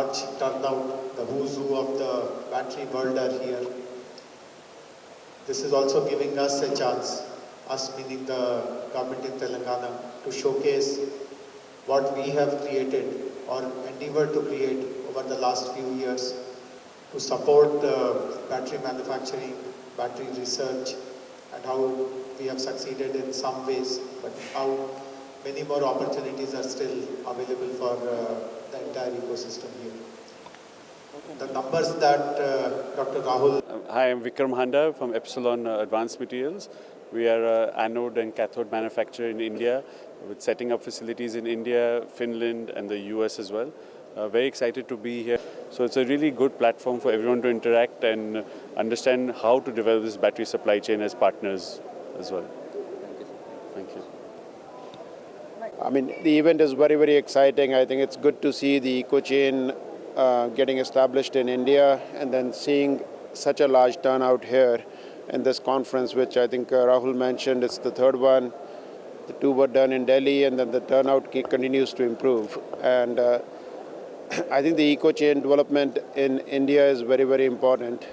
large turnout. The who's who of the battery world are here. This is also giving us a chance, us meaning the government in Telangana, to showcase what we have created or endeavored to create over the last few years to support battery manufacturing, battery research, and how we have succeeded in some ways, but how many more opportunities are still available for the entire ecosystem here. The numbers that Dr. Rahul... Hi, I'm Vikram Handa from Epsilon Advanced Materials. We are an anode and cathode manufacturer in India, with setting up facilities in India, Finland and the US as well. Very excited to be here. So it's a really good platform for everyone to interact and understand how to develop this battery supply chain as partners as well. Thank you. I mean, the event is very, very exciting. I think it's good to see the eco chain getting established in India, and then seeing such a large turnout here in this conference, which I think Rahul mentioned. It's the third one. The two were done in Delhi, and then the turnout continues to improve. And I think the eco chain development in India is very, very important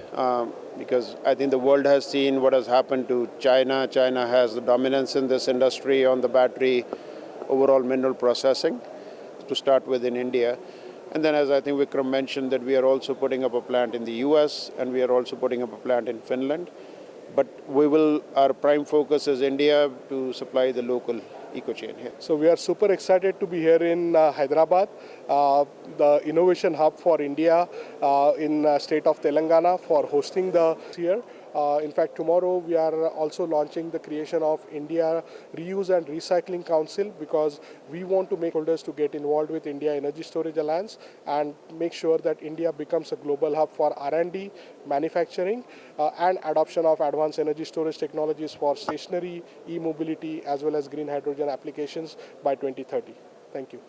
because I think the world has seen what has happened to China. China has the dominance in this industry on the battery overall mineral processing, to start with in India. And then, as I think Vikram mentioned, that we are also putting up a plant in the US, and we are also putting up a plant in Finland. But our prime focus is India to supply the local eco chain here. So we are super excited to be here in Hyderabad, the innovation hub for India in state of Telangana, for hosting the here. In fact, tomorrow we are also launching the creation of India Reuse and Recycling Council, because we want to make holders to get involved with India Energy Storage Alliance and make sure that India becomes a global hub for R&D, manufacturing and adoption of advanced energy storage technologies for stationary, e-mobility as well as green hydrogen applications by 2030. Thank you.